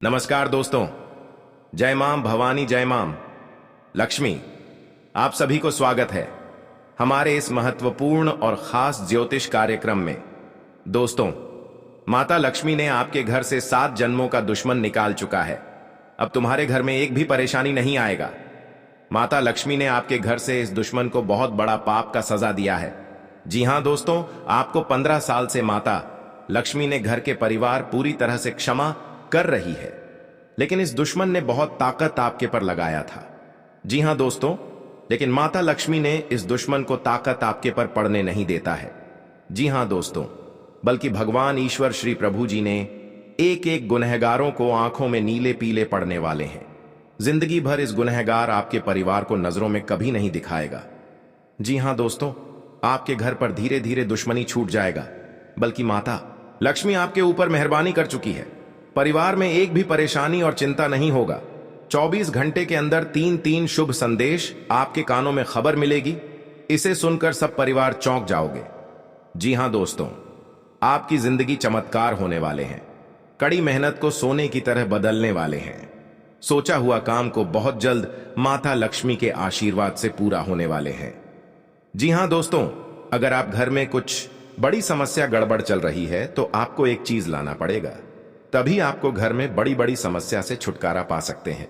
नमस्कार दोस्तों। जय मां भवानी, जय मां लक्ष्मी। आप सभी को स्वागत है हमारे इस महत्वपूर्ण और खास ज्योतिष कार्यक्रम में। दोस्तों, माता लक्ष्मी ने आपके घर से 7 जन्मों का दुश्मन निकाल चुका है। अब तुम्हारे घर में एक भी परेशानी नहीं आएगा। माता लक्ष्मी ने आपके घर से इस दुश्मन को बहुत बड़ा पाप का सजा दिया है। जी हां दोस्तों, आपको 15 साल से माता लक्ष्मी ने घर के परिवार पूरी तरह से क्षमा कर रही है, लेकिन इस दुश्मन ने बहुत ताकत आपके पर लगाया था। जी हां दोस्तों, लेकिन माता लक्ष्मी ने इस दुश्मन को ताकत आपके पर पड़ने नहीं देता है। जी हां दोस्तों, बल्कि भगवान ईश्वर श्री प्रभु जी ने एक एक गुनहगारों को आंखों में नीले पीले पड़ने वाले हैं। जिंदगी भर इस गुनहगार आपके परिवार को नजरों में कभी नहीं दिखाएगा। जी हां दोस्तों, आपके घर पर धीरे धीरे दुश्मनी छूट जाएगा, बल्कि माता लक्ष्मी आपके ऊपर मेहरबानी कर चुकी है। परिवार में एक भी परेशानी और चिंता नहीं होगा। 24 घंटे के अंदर 3-3 शुभ संदेश आपके कानों में खबर मिलेगी। इसे सुनकर सब परिवार चौंक जाओगे। जी हां दोस्तों, आपकी जिंदगी चमत्कार होने वाले हैं। कड़ी मेहनत को सोने की तरह बदलने वाले हैं। सोचा हुआ काम को बहुत जल्द माता लक्ष्मी के आशीर्वाद से पूरा होने वाले हैं। जी हां दोस्तों, अगर आप घर में कुछ बड़ी समस्या गड़बड़ चल रही है तो आपको एक चीज लाना पड़ेगा, तभी आपको घर में बड़ी बड़ी समस्या से छुटकारा पा सकते हैं।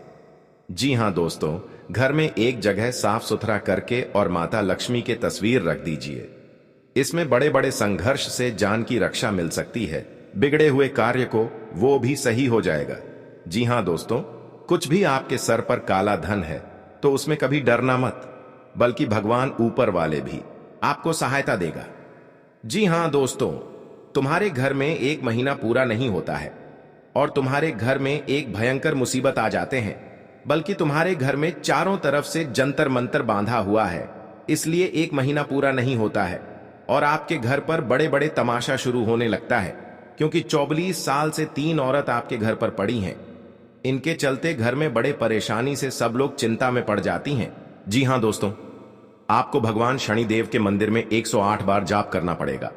जी हां दोस्तों, घर में एक जगह साफ सुथरा करके और माता लक्ष्मी की तस्वीर रख दीजिए। इसमें बड़े बड़े संघर्ष से जान की रक्षा मिल सकती है। बिगड़े हुए कार्य को वो भी सही हो जाएगा। जी हां दोस्तों, कुछ भी आपके सर पर काला धन है तो उसमें कभी डरना मत, बल्कि भगवान ऊपर वाले भी आपको सहायता देगा। जी हां दोस्तों, तुम्हारे घर में 1 महीना पूरा नहीं होता है और तुम्हारे घर में एक भयंकर मुसीबत आ जाते हैं, बल्कि तुम्हारे घर में चारों तरफ से जंतर मंतर बांधा हुआ है, इसलिए 1 महीना पूरा नहीं होता है और आपके घर पर बड़े बड़े तमाशा शुरू होने लगता है, क्योंकि 44 साल से 3 औरत आपके घर पर पड़ी हैं। इनके चलते घर में बड़े परेशानी से सब लोग चिंता में पड़ जाती हैं। जी हां दोस्तों, आपको भगवान शनिदेव के मंदिर में 108 बार जाप करना पड़ेगा।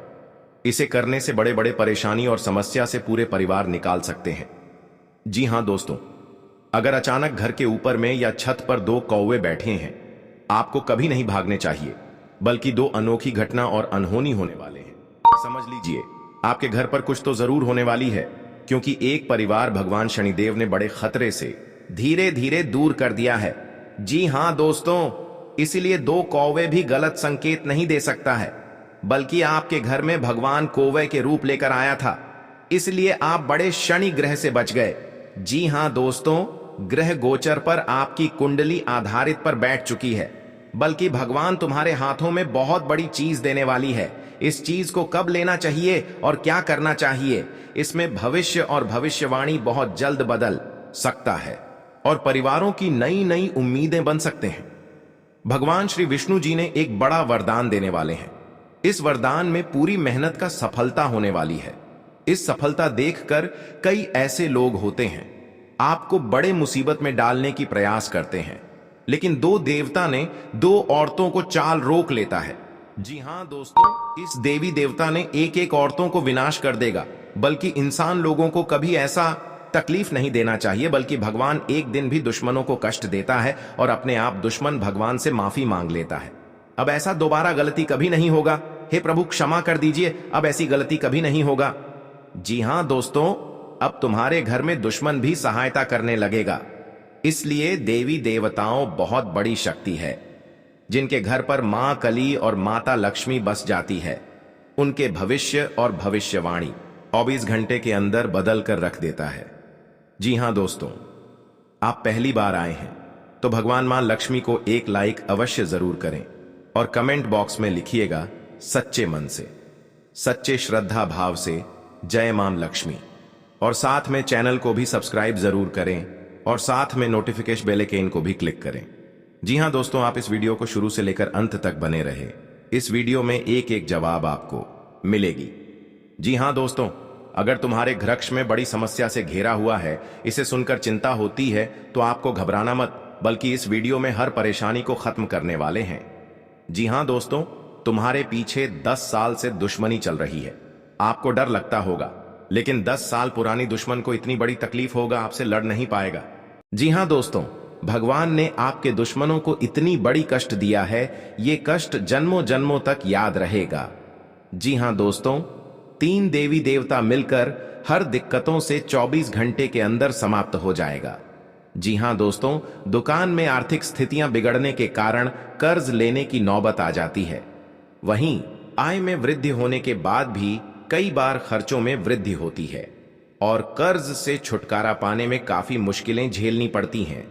इसे करने से बड़े बड़े परेशानी और समस्या से पूरे परिवार निकाल सकते हैं। जी हां दोस्तों, अगर अचानक घर के ऊपर में या छत पर 2 कौवे बैठे हैं, आपको कभी नहीं भागने चाहिए, बल्कि 2 अनोखी घटना और अनहोनी होने वाले हैं। समझ लीजिए, आपके घर पर कुछ तो जरूर होने वाली है, क्योंकि एक परिवार भगवान शनिदेव ने बड़े खतरे से धीरे धीरे दूर कर दिया है। जी हां दोस्तों, इसीलिए 2 कौवे भी गलत संकेत नहीं दे सकता है, बल्कि आपके घर में भगवान कौवे के रूप लेकर आया था, इसलिए आप बड़े शनि ग्रह से बच गए। जी हां दोस्तों, ग्रह गोचर पर आपकी कुंडली आधारित पर बैठ चुकी है, बल्कि भगवान तुम्हारे हाथों में बहुत बड़ी चीज देने वाली है। इस चीज को कब लेना चाहिए और क्या करना चाहिए, इसमें भविष्य और भविष्यवाणी बहुत जल्द बदल सकता है और परिवारों की नई नई उम्मीदें बन सकते हैं। भगवान श्री विष्णु जी ने एक बड़ा वरदान देने वाले हैं। इस वरदान में पूरी मेहनत का सफलता होने वाली है। इस सफलता देखकर कई ऐसे लोग होते हैं आपको बड़े मुसीबत में डालने की प्रयास करते हैं, लेकिन 2 देवता ने 2 औरतों को चाल रोक लेता है। जी हां दोस्तों, इस देवी देवता ने एक एक औरतों को विनाश कर देगा, बल्कि इंसान लोगों को कभी ऐसा तकलीफ नहीं देना चाहिए, बल्कि भगवान एक दिन भी दुश्मनों को कष्ट देता है और अपने आप दुश्मन भगवान से माफी मांग लेता है। अब ऐसा दोबारा गलती कभी नहीं होगा। हे प्रभु, क्षमा कर दीजिए, अब ऐसी गलती कभी नहीं होगा। जी हां दोस्तों, अब तुम्हारे घर में दुश्मन भी सहायता करने लगेगा। इसलिए देवी देवताओं बहुत बड़ी शक्ति है। जिनके घर पर मां कली और माता लक्ष्मी बस जाती है, उनके भविष्य और भविष्यवाणी 24 घंटे के अंदर बदल कर रख देता है। जी हां दोस्तों, आप पहली बार आए हैं तो भगवान मां लक्ष्मी को एक लाइक अवश्य जरूर करें और कमेंट बॉक्स में लिखिएगा सच्चे मन से, सच्चे श्रद्धा भाव से जय मां लक्ष्मी, और साथ में चैनल को भी सब्सक्राइब जरूर करें और साथ में नोटिफिकेशन बेल आइकन को भी क्लिक करें। जी हां दोस्तों, आप इस वीडियो को शुरू से लेकर अंत तक बने रहे। इस वीडियो में एक एक जवाब आपको मिलेगी। जी हां दोस्तों, अगर तुम्हारे घृक्ष में बड़ी समस्या से घेरा हुआ है, इसे सुनकर चिंता होती है, तो आपको घबराना मत, बल्कि इस वीडियो में हर परेशानी को खत्म करने वाले हैं। जी हां दोस्तों, तुम्हारे पीछे 10 साल से दुश्मनी चल रही है। आपको डर लगता होगा, लेकिन 10 साल पुरानी दुश्मन को इतनी बड़ी तकलीफ होगा, आपसे लड़ नहीं पाएगा। जी हां दोस्तों, भगवान ने आपके दुश्मनों को इतनी बड़ी कष्ट दिया है, ये कष्ट जन्मों जन्मों तक याद रहेगा। जी हां दोस्तों, 3 देवी देवता मिलकर हर दिक्कतों से 24 घंटे के अंदर समाप्त हो जाएगा। जी हां दोस्तों, दुकान में आर्थिक स्थितियां बिगड़ने के कारण कर्ज लेने की नौबत आ जाती है। वहीं आय में वृद्धि होने के बाद भी कई बार खर्चों में वृद्धि होती है और कर्ज से छुटकारा पाने में काफी मुश्किलें झेलनी पड़ती हैं।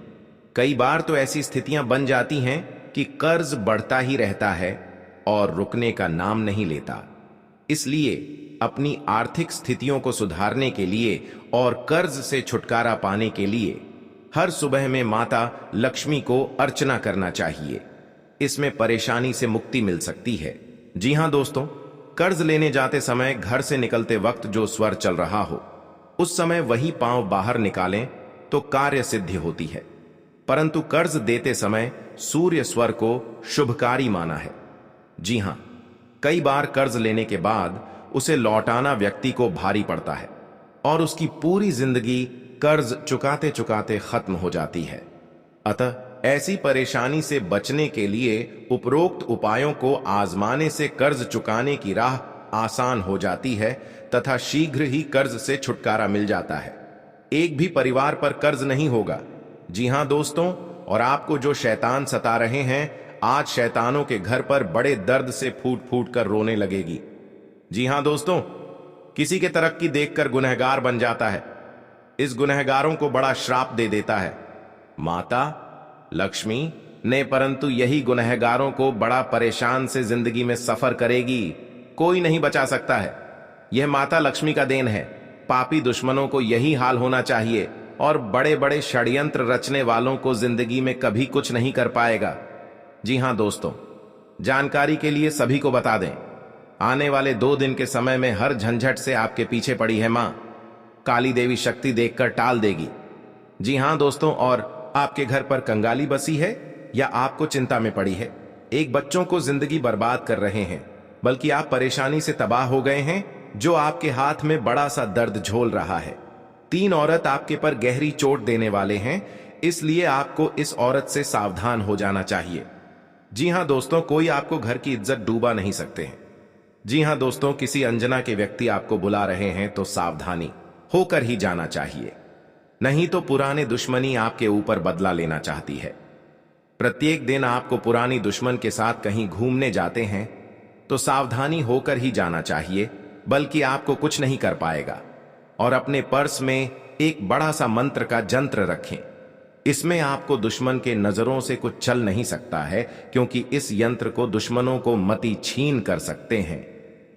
कई बार तो ऐसी स्थितियां बन जाती हैं कि कर्ज बढ़ता ही रहता है और रुकने का नाम नहीं लेता। इसलिए अपनी आर्थिक स्थितियों को सुधारने के लिए और कर्ज से छुटकारा पाने के लिए हर सुबह में माता लक्ष्मी को अर्चना करना चाहिए। इसमें परेशानी से मुक्ति मिल सकती है। जी हां दोस्तों, कर्ज लेने जाते समय घर से निकलते वक्त जो स्वर चल रहा हो, उस समय वही पांव बाहर निकालें तो कार्य सिद्धि होती है। परंतु कर्ज देते समय सूर्य स्वर को शुभकारी माना है। जी हां, कई बार कर्ज लेने के बाद उसे लौटाना व्यक्ति को भारी पड़ता है और उसकी पूरी जिंदगी कर्ज चुकाते चुकाते खत्म हो जाती है। अतः ऐसी परेशानी से बचने के लिए उपरोक्त उपायों को आजमाने से कर्ज चुकाने की राह आसान हो जाती है तथा शीघ्र ही कर्ज से छुटकारा मिल जाता है। एक भी परिवार पर कर्ज नहीं होगा। जी हां दोस्तों, और आपको जो शैतान सता रहे हैं, आज शैतानों के घर पर बड़े दर्द से फूट फूट कर रोने लगेगी। जी हां दोस्तों, किसी के तरक्की देखकर गुनहगार बन जाता है, इस गुनहगारों को बड़ा श्राप दे देता है माता लक्ष्मी ने, परंतु यही गुनहगारों को बड़ा परेशान से जिंदगी में सफर करेगी। कोई नहीं बचा सकता है। यह माता लक्ष्मी का देन है। पापी दुश्मनों को यही हाल होना चाहिए और बड़े बड़े षड्यंत्र रचने वालों को जिंदगी में कभी कुछ नहीं कर पाएगा। जी हां दोस्तों, जानकारी के लिए सभी को बता दें, आने वाले 2 दिन के समय में हर झंझट से आपके पीछे पड़ी है मां काली देवी। शक्ति देखकर टाल देगी। जी हां दोस्तों, और आपके घर पर कंगाली बसी है या आपको चिंता में पड़ी है। एक बच्चों को जिंदगी बर्बाद कर रहे हैं, बल्कि आप परेशानी से तबाह हो गए हैं, जो आपके हाथ में बड़ा सा दर्द झोल रहा है। 3 औरत आपके पर गहरी चोट देने वाले हैं, इसलिए आपको इस औरत से सावधान हो जाना चाहिए। जी हां दोस्तों, कोई आपको घर की इज्जत डूबा नहीं सकते हैं। जी हां दोस्तों, किसी अनजाना के व्यक्ति आपको बुला रहे हैं तो सावधानी होकर ही जाना चाहिए, नहीं तो पुराने दुश्मनी आपके ऊपर बदला लेना चाहती है। प्रत्येक दिन आपको पुरानी दुश्मन के साथ कहीं घूमने जाते हैं तो सावधानी होकर ही जाना चाहिए, बल्कि आपको कुछ नहीं कर पाएगा। और अपने पर्स में एक बड़ा सा मंत्र का जंत्र रखें। इसमें आपको दुश्मन के नजरों से कुछ चल नहीं सकता है, क्योंकि इस यंत्र को दुश्मनों को मति छीन कर सकते हैं।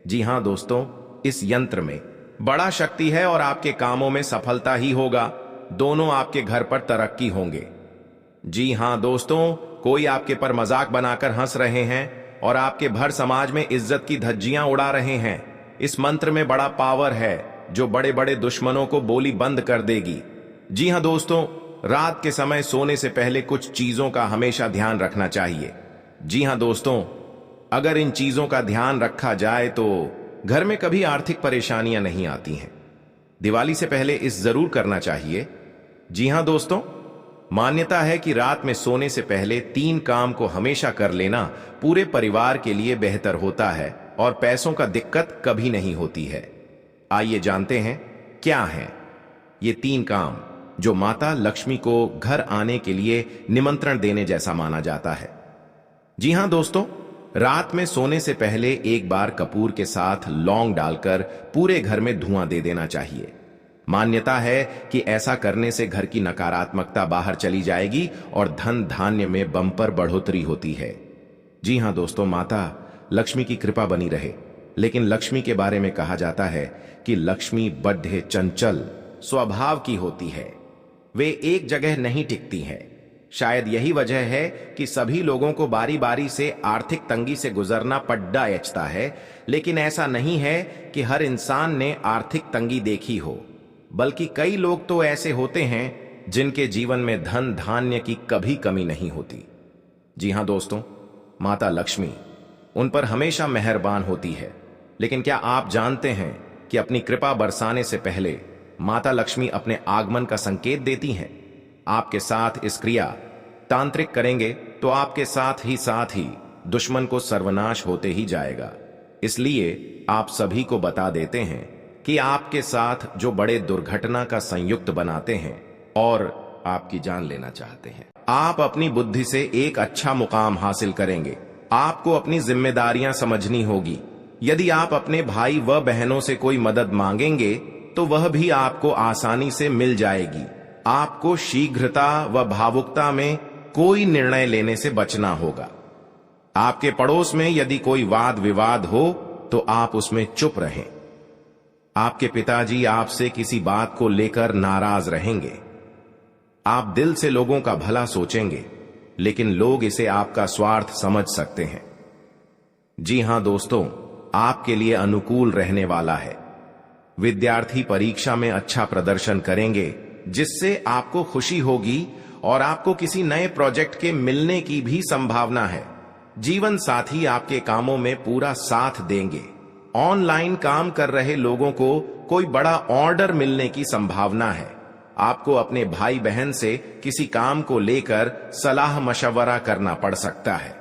जी हां दोस्तों, इस यंत्र में बड़ा शक्ति है और आपके कामों में सफलता ही होगा। दोनों आपके घर पर तरक्की होंगे। जी हां दोस्तों, कोई आपके पर मजाक बनाकर हंस रहे हैं और आपके भर समाज में इज्जत की धज्जियां उड़ा रहे हैं। इस मंत्र में बड़ा पावर है जो बड़े बड़े दुश्मनों को बोली बंद कर देगी। जी हां दोस्तों, रात के समय सोने से पहले कुछ चीजों का हमेशा ध्यान रखना चाहिए। जी हां दोस्तों, अगर इन चीजों का ध्यान रखा जाए तो घर में कभी आर्थिक परेशानियां नहीं आती हैं। दिवाली से पहले इस जरूर करना चाहिए। जी हां दोस्तों, मान्यता है कि रात में सोने से पहले 3 काम को हमेशा कर लेना पूरे परिवार के लिए बेहतर होता है और पैसों का दिक्कत कभी नहीं होती है। आइए जानते हैं क्या हैं ये 3 काम जो माता लक्ष्मी को घर आने के लिए निमंत्रण देने जैसा माना जाता है। जी हां दोस्तों, रात में सोने से पहले एक बार कपूर के साथ लौंग डालकर पूरे घर में धुआं दे देना चाहिए। मान्यता है कि ऐसा करने से घर की नकारात्मकता बाहर चली जाएगी और धन धान्य में बम्पर बढ़ोतरी होती है। जी हां दोस्तों, माता लक्ष्मी की कृपा बनी रहे। लेकिन लक्ष्मी के बारे में कहा जाता है कि लक्ष्मी बड्ढे चंचल स्वभाव की होती है। वे एक जगह नहीं टिकती हैं। शायद यही वजह है कि सभी लोगों को बारी बारी से आर्थिक तंगी से गुजरना पड्डा यचता है। लेकिन ऐसा नहीं है कि हर इंसान ने आर्थिक तंगी देखी हो, बल्कि कई लोग तो ऐसे होते हैं जिनके जीवन में धन धान्य की कभी कमी नहीं होती। जी हां दोस्तों, माता लक्ष्मी उन पर हमेशा मेहरबान होती है। लेकिन क्या आप जानते हैं कि अपनी कृपा बरसाने से पहले माता लक्ष्मी अपने आगमन का संकेत देती हैं। आपके साथ इस क्रिया तांत्रिक करेंगे तो आपके साथ ही दुश्मन को सर्वनाश होते ही जाएगा। इसलिए आप सभी को बता देते हैं कि आपके साथ जो बड़े दुर्घटना का संयुक्त बनाते हैं और आपकी जान लेना चाहते हैं, आप अपनी बुद्धि से एक अच्छा मुकाम हासिल करेंगे। आपको अपनी जिम्मेदारियां समझनी होगी। यदि आप अपने भाई व बहनों से कोई मदद मांगेंगे तो वह भी आपको आसानी से मिल जाएगी। आपको शीघ्रता व भावुकता में कोई निर्णय लेने से बचना होगा। आपके पड़ोस में यदि कोई वाद विवाद हो तो आप उसमें चुप रहें। आपके पिताजी आपसे किसी बात को लेकर नाराज रहेंगे। आप दिल से लोगों का भला सोचेंगे, लेकिन लोग इसे आपका स्वार्थ समझ सकते हैं। जी हां दोस्तों, आपके लिए अनुकूल रहने वाला है। विद्यार्थी परीक्षा में अच्छा प्रदर्शन करेंगे, जिससे आपको खुशी होगी और आपको किसी नए प्रोजेक्ट के मिलने की भी संभावना है। जीवन साथी आपके कामों में पूरा साथ देंगे। ऑनलाइन काम कर रहे लोगों को कोई बड़ा ऑर्डर मिलने की संभावना है। आपको अपने भाई बहन से किसी काम को लेकर सलाह मशवरा करना पड़ सकता है।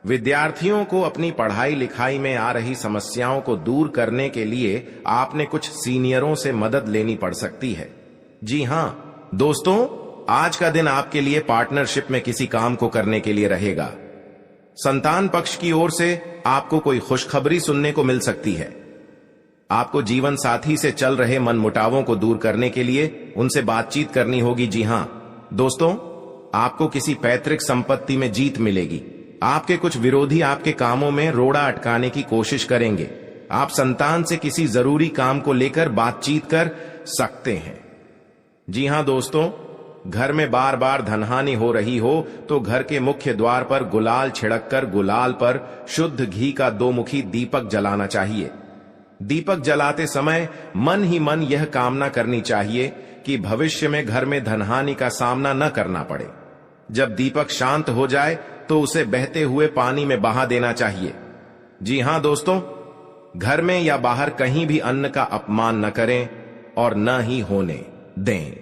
विद्यार्थियों को अपनी पढ़ाई लिखाई में आ रही समस्याओं को दूर करने के लिए आपने कुछ सीनियरों से मदद लेनी पड़ सकती है। जी हां दोस्तों, आज का दिन आपके लिए पार्टनरशिप में किसी काम को करने के लिए रहेगा। संतान पक्ष की ओर से आपको कोई खुशखबरी सुनने को मिल सकती है। आपको जीवन साथी से चल रहे मनमुटावों को दूर करने के लिए उनसे बातचीत करनी होगी। जी हां दोस्तों, आपको किसी पैतृक संपत्ति में जीत मिलेगी। आपके कुछ विरोधी आपके कामों में रोड़ा अटकाने की कोशिश करेंगे। आप संतान से किसी जरूरी काम को लेकर बातचीत कर सकते हैं। जी हां दोस्तों, घर में बार बार धनहानि हो रही हो तो घर के मुख्य द्वार पर गुलाल छिड़ककर गुलाल पर शुद्ध घी का 2 मुखी दीपक जलाना चाहिए। दीपक जलाते समय मन ही मन यह कामना करनी चाहिए कि भविष्य में घर में धनहानि का सामना न करना पड़े। जब दीपक शांत हो जाए तो उसे बहते हुए पानी में बहा देना चाहिए। जी हां दोस्तों, घर में या बाहर कहीं भी अन्न का अपमान न करें और न ही होने दें।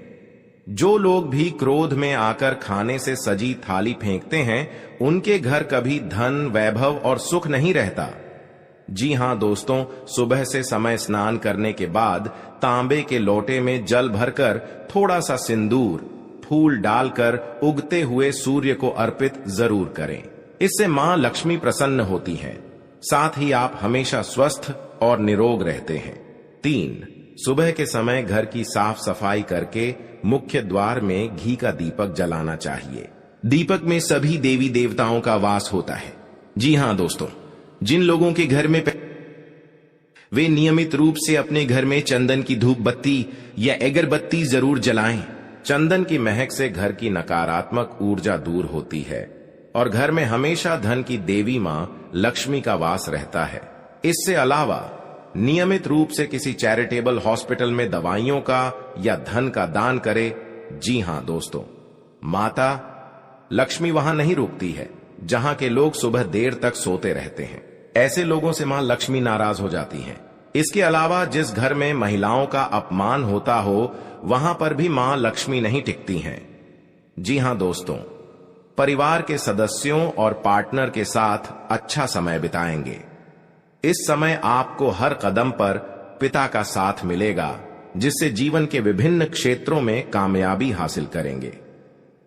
जो लोग भी क्रोध में आकर खाने से सजी थाली फेंकते हैं, उनके घर कभी धन, वैभव और सुख नहीं रहता। जी हां दोस्तों, सुबह से समय स्नान करने के बाद तांबे के लोटे में जल भरकर थोड़ा सा सिंदूर, फूल डालकर उगते हुए सूर्य को अर्पित जरूर करें। इससे मां लक्ष्मी प्रसन्न होती हैं। साथ ही आप हमेशा स्वस्थ और निरोग रहते हैं। 3, सुबह के समय घर की साफ सफाई करके मुख्य द्वार में घी का दीपक जलाना चाहिए। दीपक में सभी देवी देवताओं का वास होता है। जी हां दोस्तों, जिन लोगों के घर में वे नियमित रूप से अपने घर में चंदन की धूप बत्ती या अगरबत्ती जरूर जलाएं। चंदन की महक से घर की नकारात्मक ऊर्जा दूर होती है और घर में हमेशा धन की देवी मां लक्ष्मी का वास रहता है। इससे अलावा नियमित रूप से किसी चैरिटेबल हॉस्पिटल में दवाइयों का या धन का दान करें। जी हां दोस्तों, माता लक्ष्मी वहां नहीं रुकती है जहां के लोग सुबह देर तक सोते रहते हैं। ऐसे लोगों से मां लक्ष्मी नाराज हो जाती हैं। इसके अलावा जिस घर में महिलाओं का अपमान होता हो, वहां पर भी मां लक्ष्मी नहीं टिकती हैं। जी हां दोस्तों, परिवार के सदस्यों और पार्टनर के साथ अच्छा समय बिताएंगे। इस समय आपको हर कदम पर पिता का साथ मिलेगा, जिससे जीवन के विभिन्न क्षेत्रों में कामयाबी हासिल करेंगे।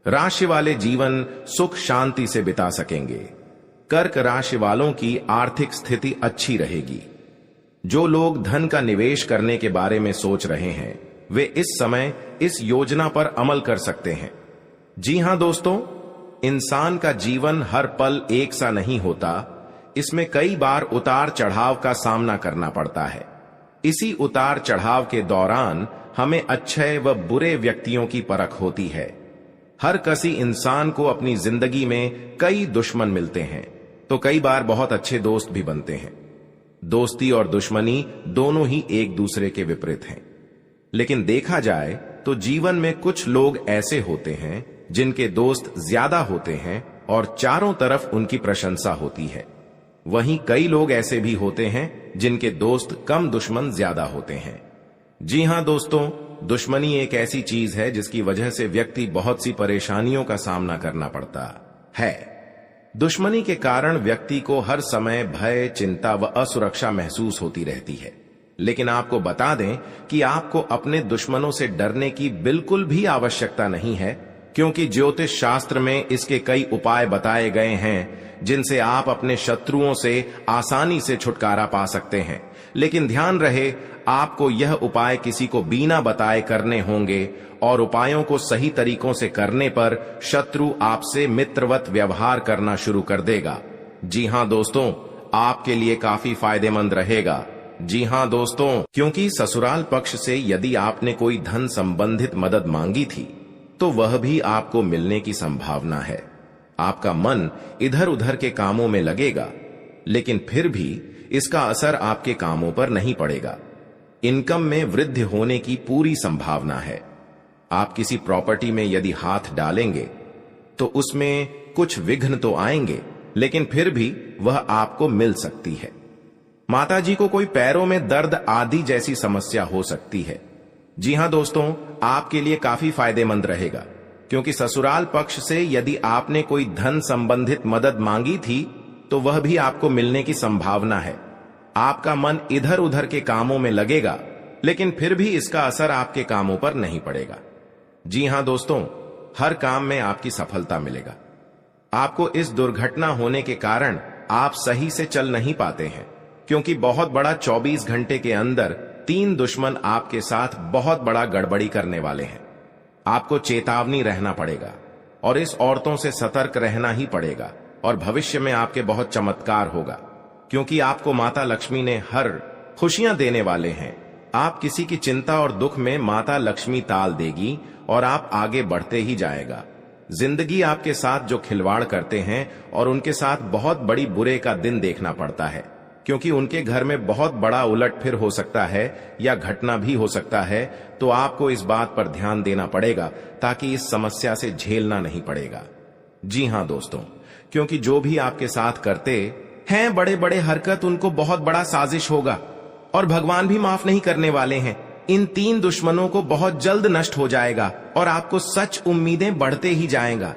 राशि वाले जीवन सुख शांति से बिता सकेंगे। कर्क राशि वालों की आर्थिक स्थिति अच्छी रहेगी। जो लोग धन का निवेश करने के बारे में सोच रहे हैं, वे इस समय इस योजना पर अमल कर सकते हैं। जी हां दोस्तों, इंसान का जीवन हर पल एक सा नहीं होता। इसमें कई बार उतार चढ़ाव का सामना करना पड़ता है। इसी उतार चढ़ाव के दौरान हमें अच्छे व बुरे व्यक्तियों की परख होती है। हर किसी इंसान को अपनी जिंदगी में कई दुश्मन मिलते हैं, तो कई बार बहुत अच्छे दोस्त भी बनते हैं। दोस्ती और दुश्मनी दोनों ही एक दूसरे के विपरीत हैं। लेकिन देखा जाए तो जीवन में कुछ लोग ऐसे होते हैं जिनके दोस्त ज्यादा होते हैं और चारों तरफ उनकी प्रशंसा होती है। वहीं कई लोग ऐसे भी होते हैं जिनके दोस्त कम दुश्मन ज्यादा होते हैं। जी हां दोस्तों, दुश्मनी एक ऐसी चीज है जिसकी वजह से व्यक्ति बहुत सी परेशानियों का सामना करना पड़ता है। दुश्मनी के कारण व्यक्ति को हर समय भय, चिंता व असुरक्षा महसूस होती रहती है। लेकिन आपको बता दें कि आपको अपने दुश्मनों से डरने की बिल्कुल भी आवश्यकता नहीं है, क्योंकि ज्योतिष शास्त्र में इसके कई उपाय बताए गए हैं जिनसे आप अपने शत्रुओं से आसानी से छुटकारा पा सकते हैं। लेकिन ध्यान रहे, आपको यह उपाय किसी को बिना बताए करने होंगे और उपायों को सही तरीकों से करने पर शत्रु आपसे मित्रवत व्यवहार करना शुरू कर देगा। जी हां दोस्तों, आपके लिए काफी फायदेमंद रहेगा। जी हां दोस्तों, क्योंकि ससुराल पक्ष से यदि आपने कोई धन संबंधित मदद मांगी थी तो वह भी आपको मिलने की संभावना है। आपका मन इधर उधर के कामों में लगेगा, लेकिन फिर भी इसका असर आपके कामों पर नहीं पड़ेगा। इनकम में वृद्धि होने की पूरी संभावना है। आप किसी प्रॉपर्टी में यदि हाथ डालेंगे तो उसमें कुछ विघ्न तो आएंगे, लेकिन फिर भी वह आपको मिल सकती है। माताजी को कोई पैरों में दर्द आदि जैसी समस्या हो सकती है। जी हां दोस्तों, आपके लिए काफी फायदेमंद रहेगा, क्योंकि ससुराल पक्ष से यदि आपने कोई धन संबंधित मदद मांगी थी तो वह भी आपको मिलने की संभावना है। आपका मन इधर उधर के कामों में लगेगा, लेकिन फिर भी इसका असर आपके कामों पर नहीं पड़ेगा। जी हां दोस्तों, हर काम में आपकी सफलता मिलेगा। आपको इस दुर्घटना होने के कारण आप सही से चल नहीं पाते हैं, क्योंकि बहुत बड़ा 24 घंटे के अंदर 3 दुश्मन आपके साथ बहुत बड़ा गड़बड़ी करने वाले हैं। आपको चेतावनी रहना पड़ेगा और इस औरतों से सतर्क रहना ही पड़ेगा, और भविष्य में आपके बहुत चमत्कार होगा, क्योंकि आपको माता लक्ष्मी ने हर खुशियां देने वाले हैं। आप किसी की चिंता और दुख में माता लक्ष्मी ताल देगी और आप आगे बढ़ते ही जाएगा। जिंदगी आपके साथ जो खिलवाड़ करते हैं और उनके साथ बहुत बड़ी बुरे का दिन देखना पड़ता है, क्योंकि उनके घर में बहुत बड़ा उलटफेर हो सकता है या घटना भी हो सकता है। तो आपको इस बात पर ध्यान देना पड़ेगा ताकि इस समस्या से झेलना नहीं पड़ेगा। जी हां दोस्तों, क्योंकि जो भी आपके साथ करते हैं बड़े बड़े हरकत, उनको बहुत बड़ा साजिश होगा और भगवान भी माफ नहीं करने वाले हैं। इन 3 दुश्मनों को बहुत जल्द नष्ट हो जाएगा और आपको सच उम्मीदें बढ़ते ही जाएगा।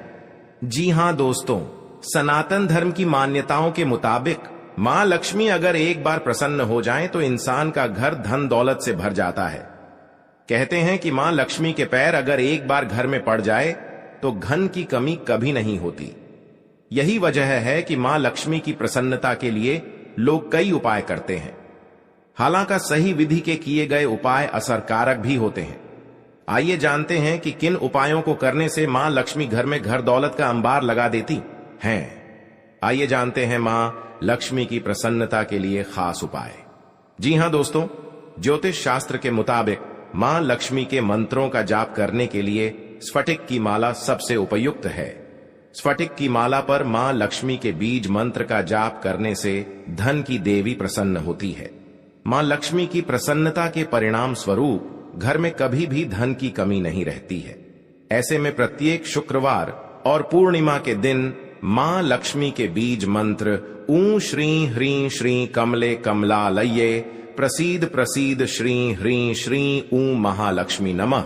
जी हां दोस्तों, सनातन धर्म की मान्यताओं के मुताबिक मां लक्ष्मी अगर एक बार प्रसन्न हो जाएं तो इंसान का घर धन दौलत से भर जाता है। कहते हैं कि मां लक्ष्मी के पैर अगर एक बार घर में पड़ जाए तो धन की कमी कभी नहीं होती। यही वजह है कि मां लक्ष्मी की प्रसन्नता के लिए लोग कई उपाय करते हैं। हालांकि सही विधि के किए गए उपाय असरकारक भी होते हैं। आइए जानते हैं कि किन उपायों को करने से मां लक्ष्मी घर में घर दौलत का अंबार लगा देती हैं। आइए जानते हैं मां लक्ष्मी की प्रसन्नता के लिए खास उपाय। जी हां दोस्तों, ज्योतिष शास्त्र के मुताबिक मां लक्ष्मी के मंत्रों का जाप करने के लिए स्फटिक की माला सबसे उपयुक्त है। स्फटिक की माला पर मां लक्ष्मी के बीज मंत्र का जाप करने से धन की देवी प्रसन्न होती है। मां लक्ष्मी की प्रसन्नता के परिणाम स्वरूप घर में कभी भी धन की कमी नहीं रहती है। ऐसे में प्रत्येक शुक्रवार और पूर्णिमा के दिन मां लक्ष्मी के बीज मंत्र ऊ श्री ह्रीं श्री कमले कमलालये प्रसीद प्रसीद श्री ह्रीं श्री ऊ महालक्ष्मी नमः,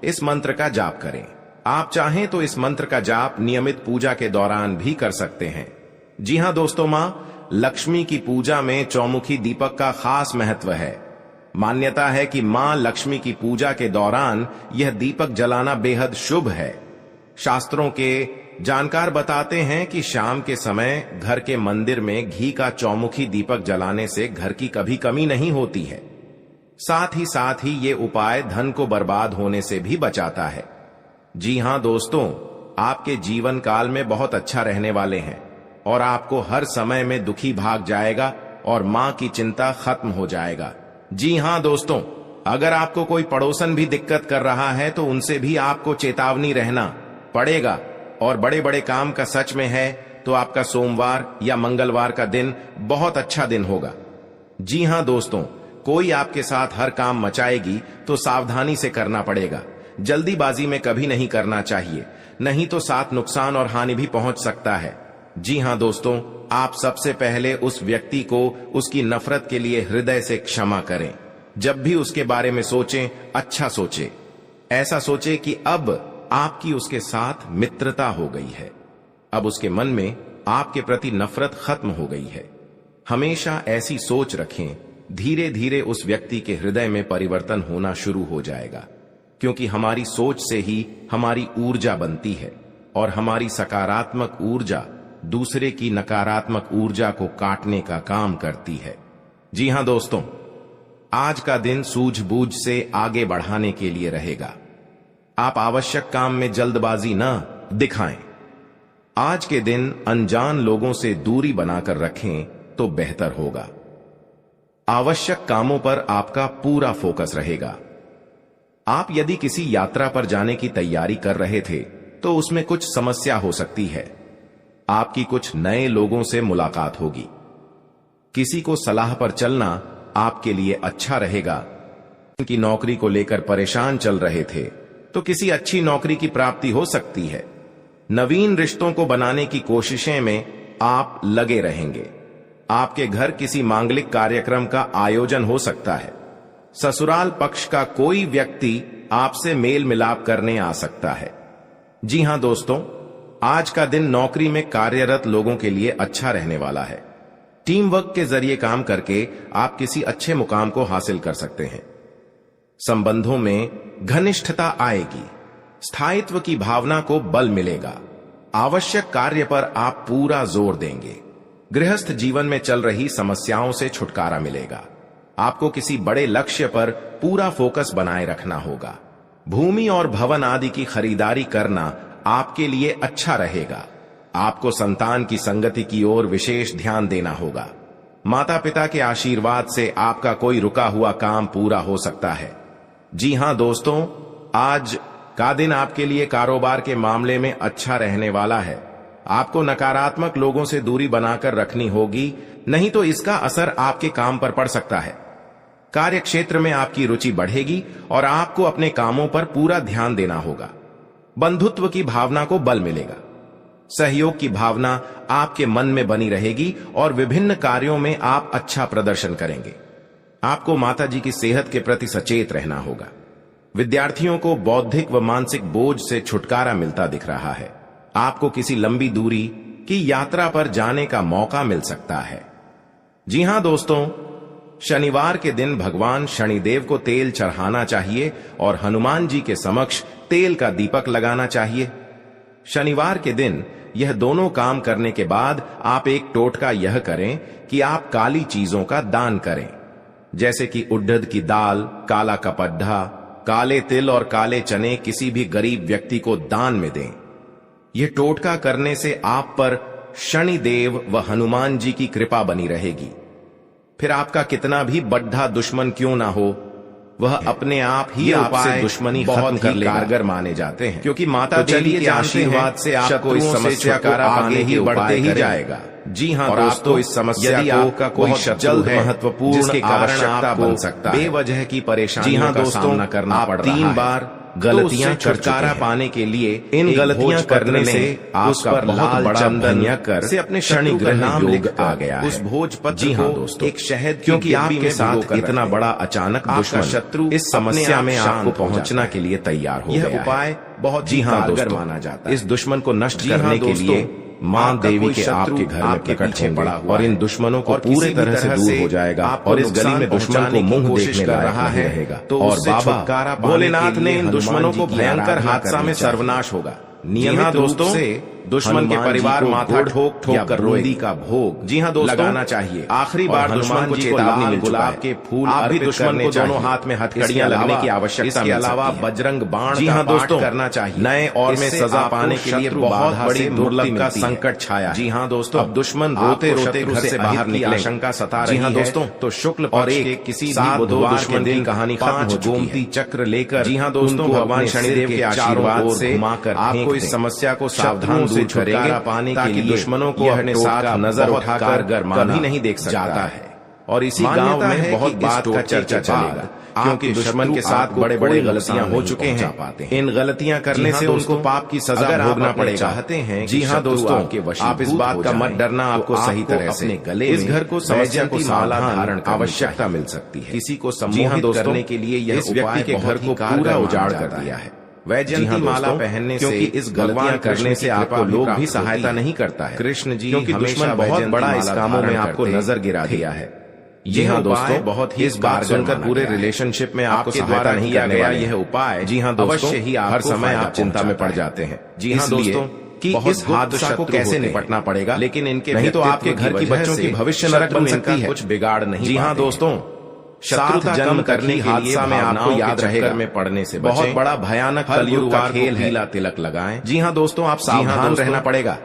इस मंत्र का जाप करें। आप चाहें तो इस मंत्र का जाप नियमित पूजा के दौरान भी कर सकते हैं। जी हां दोस्तों, मां लक्ष्मी की पूजा में चौमुखी दीपक का खास महत्व है। मान्यता है कि मां लक्ष्मी की पूजा के दौरान यह दीपक जलाना बेहद शुभ है। शास्त्रों के जानकार बताते हैं कि शाम के समय घर के मंदिर में घी का चौमुखी दीपक जलाने से घर की कभी कमी नहीं होती है। साथ ही ये उपाय धन को बर्बाद होने से भी बचाता है। जी हां दोस्तों, आपके जीवन काल में बहुत अच्छा रहने वाले हैं और आपको हर समय में दुखी भाग जाएगा और मां की चिंता खत्म हो जाएगा। जी हां दोस्तों, अगर आपको कोई पड़ोसन भी दिक्कत कर रहा है तो उनसे भी आपको चेतावनी रहना पड़ेगा। और बड़े बड़े काम का सच में है तो आपका सोमवार या मंगलवार का दिन बहुत अच्छा दिन होगा। जी हां दोस्तों, कोई आपके साथ हर काम मचाएगी तो सावधानी से करना पड़ेगा। जल्दीबाजी में कभी नहीं करना चाहिए, नहीं तो साथ नुकसान और हानि भी पहुंच सकता है। जी हां दोस्तों, आप सबसे पहले उस व्यक्ति को उसकी नफरत के लिए हृदय से क्षमा करें। जब भी उसके बारे में सोचें, अच्छा सोचें। ऐसा सोचें कि अब आपकी उसके साथ मित्रता हो गई है। अब उसके मन में आपके प्रति नफरत खत्म हो गई है। हमेशा ऐसी सोच रखें। धीरे धीरे उस व्यक्ति के हृदय में परिवर्तन होना शुरू हो जाएगा, क्योंकि हमारी सोच से ही हमारी ऊर्जा बनती है और हमारी सकारात्मक ऊर्जा दूसरे की नकारात्मक ऊर्जा को काटने का काम करती है। जी हां दोस्तों, आज का दिन सूझबूझ से आगे बढ़ाने के लिए रहेगा। आप आवश्यक काम में जल्दबाजी न दिखाएं। आज के दिन अनजान लोगों से दूरी बनाकर रखें तो बेहतर होगा। आवश्यक कामों पर आपका पूरा फोकस रहेगा। आप यदि किसी यात्रा पर जाने की तैयारी कर रहे थे तो उसमें कुछ समस्या हो सकती है। आपकी कुछ नए लोगों से मुलाकात होगी। किसी को सलाह पर चलना आपके लिए अच्छा रहेगा। उनकी नौकरी को लेकर परेशान चल रहे थे तो किसी अच्छी नौकरी की प्राप्ति हो सकती है। नवीन रिश्तों को बनाने की कोशिशें में आप लगे रहेंगे। आपके घर किसी मांगलिक कार्यक्रम का आयोजन हो सकता है। ससुराल पक्ष का कोई व्यक्ति आपसे मेल मिलाप करने आ सकता है। जी हां दोस्तों, आज का दिन नौकरी में कार्यरत लोगों के लिए अच्छा रहने वाला है। टीम वर्क के जरिए काम करके आप किसी अच्छे मुकाम को हासिल कर सकते हैं। संबंधों में घनिष्ठता आएगी। स्थायित्व की भावना को बल मिलेगा। आवश्यक कार्य पर आप पूरा जोर देंगे। गृहस्थ जीवन में चल रही समस्याओं से छुटकारा मिलेगा। आपको किसी बड़े लक्ष्य पर पूरा फोकस बनाए रखना होगा। भूमि और भवन आदि की खरीदारी करना आपके लिए अच्छा रहेगा। आपको संतान की संगति की ओर विशेष ध्यान देना होगा। माता पिता के आशीर्वाद से आपका कोई रुका हुआ काम पूरा हो सकता है। जी हां दोस्तों, आज का दिन आपके लिए कारोबार के मामले में अच्छा रहने वाला है। आपको नकारात्मक लोगों से दूरी बनाकर रखनी होगी, नहीं तो इसका असर आपके काम पर पड़ सकता है। कार्य क्षेत्र में आपकी रुचि बढ़ेगी और आपको अपने कामों पर पूरा ध्यान देना होगा। बंधुत्व की भावना को बल मिलेगा। सहयोग की भावना आपके मन में बनी रहेगी और विभिन्न कार्यों में आप अच्छा प्रदर्शन करेंगे। आपको माता जी की सेहत के प्रति सचेत रहना होगा। विद्यार्थियों को बौद्धिक व मानसिक बोझ से छुटकारा मिलता दिख रहा है। आपको किसी लंबी दूरी की यात्रा पर जाने का मौका मिल सकता है। जी हां दोस्तों, शनिवार के दिन भगवान शनिदेव को तेल चढ़ाना चाहिए और हनुमान जी के समक्ष तेल का दीपक लगाना चाहिए। शनिवार के दिन यह दोनों काम करने के बाद आप एक टोटका यह करें कि आप काली चीजों का दान करें, जैसे कि उड़द की दाल, काला कपड्ढा, काले तिल और काले चने किसी भी गरीब व्यक्ति को दान में दें। यह टोटका करने से आप पर शनिदेव व हनुमान जी की कृपा बनी रहेगी। फिर आपका कितना भी बड्ढा दुश्मन क्यों ना हो, वह अपने आप ही आपसे दुश्मनी बहुत ही कारगर माने जाते हैं, क्योंकि माता देवी के आशीर्वाद से आपको इस समस्या को आगे ही बढ़ते ही जाएगा। जी हां दोस्तों, इस समस्या यदि आपका कोई जल्द महत्वपूर्ण जिसके कारण आप बन सकता है बेवजह की परेशानियों का सामना करना पड़ रहा है। 3 बार गलतियां छुटकारा पाने के लिए इन गलतियां करने से उस पर बहुत बड़ा धनिया कर से अपने शनि ग्रह नाम लिख आ गया है। उस भोजपत्र जी हां दोस्तों, एक शहद क्योंकि आपके साथ इतना बड़ा अचानक दुश्मन शत्रु इस समस्या में आपको पहुंचना के लिए तैयार हो गया है। यह उपाय बहुत जी हां दोस्तों माना जाता है। इस दुश्मन को नष्ट करने के लिए मां देवी के आपके घर में प्रकट होंगे और इन दुश्मनों को पूरे तरह से दूर हो जाएगा और इस गली में दुश्मन को मुंह देखने रहा है तो और बाबा भोलेनाथ ने इन दुश्मनों को भयंकर हादसा में सर्वनाश होगा। नियमित दोस्तों से दुश्मन के परिवार माथा ठोक ठोक कर रोंदी का भोग जी हां दोस्तों लगाना चाहिए। आखिरी बार दुश्मन को चेतावनी मिल गुलाब के फूल आप भी दुश्मन को दोनों हाथ में हथकड़ियां लगने की आवश्यकता। इसके अलावा बजरंग बाण जी हां दोस्तों करना चाहिए। नए और में सजा पाने के लिए बहुत बड़ी दुर्लभ का संकट छाया। जी हां दोस्तों, अब दुश्मन रोते रोते घर से बाहर निकले आशंका सता रही है दोस्तों। तो शुक्ल और एक किसी भी बुधवार के दिन कहानी खत्म हो गोमती चक्र लेकर जी हां दोस्तों भगवान शनिदेव के आशीर्वाद से घुमाकर आपको इस समस्या को सावधान से छुटकारा पाने के लिए दुश्मनों को अपने साथ नजर उठाकर कभी नहीं देख जाता है। और इसी गांव में बहुत बात का चर्चा चलेगा क्योंकि दुश्मन के साथ बड़े बड़े गलतियां हो चुके हैं। इन गलतियां करने से उनको पाप की सजा भोगना पड़ेगा। चाहते हैं जी हाँ दोस्तों, आप इस बात का मत डरना, आपको सही तरह से गले इस घर को समस्या को माला धारण आवश्यकता मिल सकती है। किसी को सम्मोहित करने के लिए यह इस व्यक्ति के घर को पूरा उजाड़ कर दिया है। वैजयंती माला पहनने से, इस गलतियां करने से आपको लोग भी सहायता नहीं करता है कृष्ण जी, क्योंकि दुश्मन बहुत बड़ा इस कामों में आपको नजर गिरा दिया है। जी हाँ दोस्तों, बहुत ही इस बात सुनकर पूरे रिलेशनशिप में आपको सहायता नहीं किया गया यह उपाय, जी हाँ दोस्तों, अवश्य ही हर समय आप चिंता में पड़ जाते हैं। जी हाँ दोस्तों, कि इस हादसा को कैसे निपटना पड़ेगा, लेकिन इनके नहीं तो आपके घर की बच्चों की भविष्य नरक बन सकती है, कुछ बिगाड़ नहीं। जी हाँ दोस्तों, शत्रुता जन्म करने के लिए आपको याद रहेगा में पड़ने से बहुत बड़ा भयानक कलयुग का खेल है। तिलक लगाएं। जी हाँ दोस्तों, आप सावधान रहना पड़ेगा,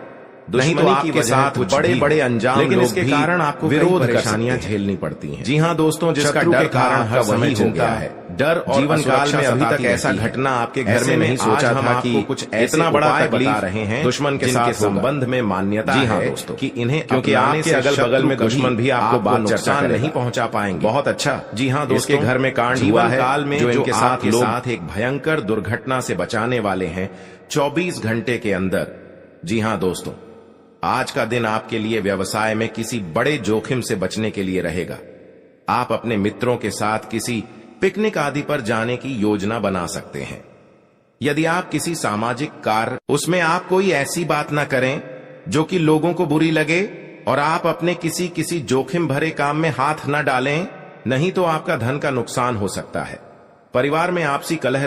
नहीं तो आपके साथ बड़े बड़े अंजाम, लेकिन इसके कारण आपको विरोध परेशानियां झेलनी पड़ती हैं। जी हाँ दोस्तों, जिसका डर कारण हर समय चिंता है, डर और जीवन काल में अभी तक ऐसा घटना आपके घर में नहीं सोचा था कि कुछ इतना बड़ा बता रहे हैं दुश्मन के साथ संबंध में मान्यता है दोस्तों कि इन्हें, क्योंकि आपके अगल बगल में दुश्मन भी आपको बात नुकसान नहीं पहुंचा पाएंगे। बहुत अच्छा। जी हाँ दोस्तों, के घर में कांड हुआ है काल में जो इनके साथ एक भयंकर दुर्घटना से बचाने वाले हैं 24 घंटे के अंदर। जी हाँ दोस्तों, आज का दिन आपके लिए व्यवसाय में किसी बड़े जोखिम से बचने के लिए रहेगा। आप अपने मित्रों के साथ किसी पिकनिक आदि पर जाने की योजना बना सकते हैं। यदि आप किसी सामाजिक कार्य, उसमें आप कोई ऐसी बात ना करें जो कि लोगों को बुरी लगे, और आप अपने किसी जोखिम भरे काम में हाथ न डालें, नहीं तो आपका धन का नुकसान हो सकता है। परिवार में आपसी कलह